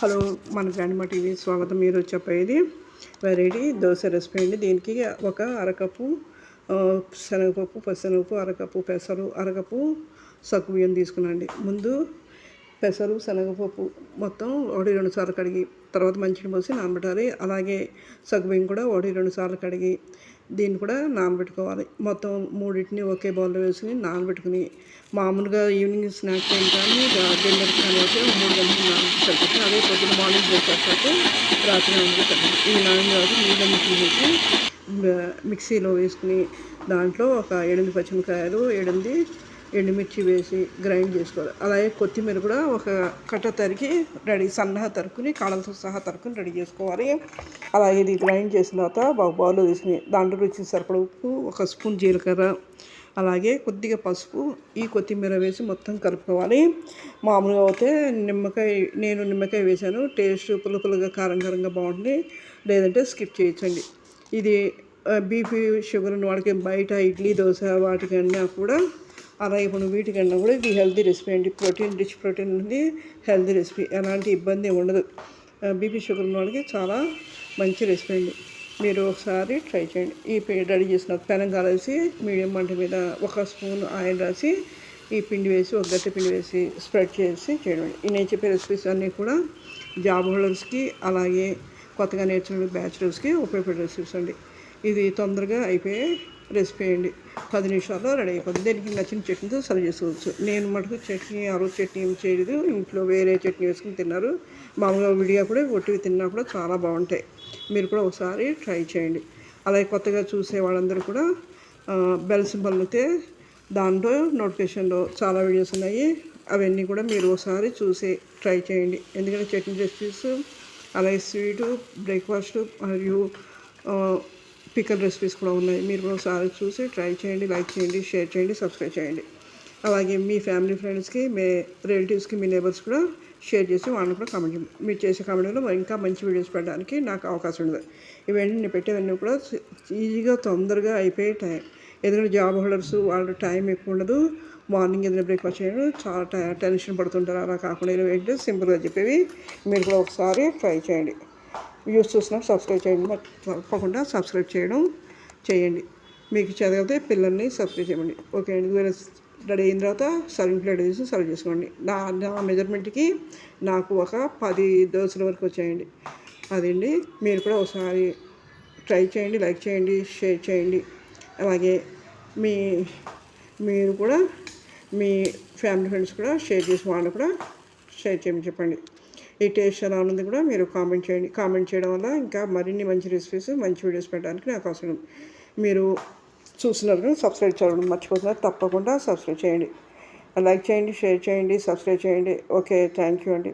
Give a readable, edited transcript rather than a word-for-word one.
Hello, మన grandma TV స్వాగతం. మీరు చెప్పేది వెరైటీ దోశ రెసిపీ అండి. దీనికి ఒక అరకప్పు శనగపప్పు, పచ్చిశనగపప్పు, అరకప్పు పెసరు, అరకప్పు సగ్గుబియ్యం తీసుకున్నాండి. ముందు పెసరు, శనగపప్పు మొత్తం 1-2 సార్లు కడిగి తర్వాత మంచినీళ్ళు పోసి నానబెట్టాలి. అలాగే సగ్గుబియ్యం కూడా 1-2 సార్లు కడిగి దీన్ని కూడా నానబెట్టుకోవాలి. మొత్తం మూడింటిని ఒకే బౌల్లో వేసుకుని నానబెట్టుకుని మామూలుగా ఈవినింగ్ స్నాక్ టైం కానీ డిన్నర్ కానీ అయితే 3 గంటలు నానబెట్టి అదే పొద్దున్న మార్నింగ్ బ్రేక్ఫాస్ట్ అయితే రాత్రి నానబెట్టి ఈ నానిన తర్వాత నీళ్ళని తీసేసి మిక్సీలో వేసుకుని దాంట్లో ఒక 8 పచ్చిమిరపకాయలు, 8 ఎండుమిర్చి వేసి గ్రైండ్ చేసుకోవాలి. అలాగే కొత్తిమీర కూడా ఒక కట్ట తరికి రెడీ సన్నగా తరుక్కుని కాడలతో సహా తరుక్కుని రెడీ చేసుకోవాలి. అలాగే ఇది గ్రైండ్ చేసిన తర్వాత బౌల్లో తీసుకుని దాంట్లో రుచికి సరిపడ ఉప్పు, 1 స్పూన్ జీలకర్ర, అలాగే కొద్దిగా పసుపు, ఈ కొత్తిమీర వేసి మొత్తం కలుపుకోవాలి. మామూలుగా అయితే నేను నిమ్మకాయ వేసాను. టేస్ట్ పుల్లగా కారంగా బాగుంటుంది. లేదంటే స్కిప్ చేయొచ్చండి. ఇది బీపీ షుగర్ ఉన్న వాళ్ళకి బయట ఇడ్లీ దోశ వాటికన్నా కూడా అలాగే ఇప్పుడు వీటికన్నా కూడా ఇది హెల్తీ రెసిపీ అండి. రిచ్ ప్రోటీన్ ఉంది, హెల్తీ రెసిపీ. ఎలాంటి ఇబ్బంది ఉండదు. బీపీ షుగర్ ఉన్న వాళ్ళకి చాలా మంచి రెసిపీ అండి. మీరు ఒకసారి ట్రై చేయండి. ఈ రెడీ చేసిన పెనం కాలేసి మీడియం మంట మీద 1 స్పూన్ ఆయిల్ రాసి ఈ పిండి వేసి ఒక గట్టి పిండి వేసి స్ప్రెడ్ చేసి చేయండి. నేను చెప్పే రెసిపీస్ అన్నీ కూడా జాబ్ హోల్డర్స్కి అలాగే కొత్తగా నేర్చుకునే బ్యాచులర్స్కి ఉపయోగపడే రెసిపీస్ అండి. ఇది తొందరగా అయిపోయే రెసిపీ అండి. 10 నిమిషాల్లో రెడీ అయిపోతుంది. దీనికి నచ్చిన చట్నీతో సర్వ్ చేసుకోవచ్చు. నేను మటుకు చట్నీ ఆ రోజు చట్నీ ఏం చేయలేదు. ఇంట్లో వేరే చట్నీ వేసుకుని తిన్నారు. మామూలుగా విడిగా కూడా ఒట్టివి తిన్నా కూడా చాలా బాగుంటాయి. మీరు కూడా ఒకసారి ట్రై చేయండి. అలాగే కొత్తగా చూసే వాళ్ళందరూ కూడా బెల్ సింబల్ అయితే దాంట్లో నోటిఫికేషన్లో చాలా వీడియోస్ ఉన్నాయి. అవన్నీ కూడా మీరు ఒకసారి చూసి ట్రై చేయండి. ఎందుకంటే చట్నీ రెసిపీస్ అలాగే స్వీటు, బ్రేక్ఫాస్ట్ మరియు పికల్ రెసిపీస్ కూడా ఉన్నాయి. మీరు కూడా ఒకసారి చూసి ట్రై చేయండి. లైక్ చేయండి, షేర్ చేయండి, సబ్స్క్రైబ్ చేయండి. అలాగే మీ ఫ్యామిలీ ఫ్రెండ్స్కి, మీ రిలేటివ్స్కి, మీ నేబర్స్ కూడా షేర్ చేసి వాళ్ళని కూడా కామెంట్ చేయండి. మీరు చేసే కామెంట్లో ఇంకా మంచి వీడియోస్ పెట్టడానికి నాకు అవకాశం ఉండదు. ఇవన్నీ నేను పెట్టేవన్నీ కూడా ఈజీగా తొందరగా అయిపోయే టైం. ఎందుకంటే జాబ్ హోల్డర్స్ వాళ్ళ టైం ఎక్కువ ఉండదు. మార్నింగ్ ఏదైనా బ్రేక్ఫాస్ట్ చేయడం చాలా టెన్షన్ పడుతుంటారు. అలా కాకుండా ఏంటంటే సింపుల్గా చెప్పేవి. మీరు కూడా ఒకసారి ట్రై చేయండి. వీడియోస్ చూసినప్పుడు సబ్స్క్రైబ్ చేయండి. తప్పకుండా సబ్స్క్రైబ్ చేయండి. మీకు చదివితే పిల్లల్ని సబ్స్క్రైబ్ చేయండి. ఓకే అండి. రెడీ అయిన తర్వాత సర్వింగ్ ప్లేట్ తీసి సర్వ్ చేసుకోండి. నా మెజర్మెంట్కి నాకు ఒక 10 దోశల వరకు వచ్చాయండి. అదండి. మీరు కూడా ఒకసారి ట్రై చేయండి. లైక్ చేయండి, షేర్ చేయండి. అలాగే మీరు కూడా మీ ఫ్యామిలీ ఫ్రెండ్స్ కూడా షేర్ చేసి వాళ్ళని కూడా షేర్ చేయమని చెప్పండి. ఈ టేస్ట్ ఎలా ఉన్నది కూడా మీరు కామెంట్ చేయండి. కామెంట్ చేయడం వల్ల ఇంకా మరిన్ని మంచి రెసిపీస్, మంచి వీడియోస్ పెట్టడానికి నాకు అవసరం. మీరు చూస్తున్నారు సబ్స్క్రైబ్ చేయడం మర్చిపోతున్నారు. తప్పకుండా సబ్స్క్రైబ్ చేయండి. లైక్ చేయండి, షేర్ చేయండి, సబ్స్క్రైబ్ చేయండి. ఓకే, థ్యాంక్ యూ అండి.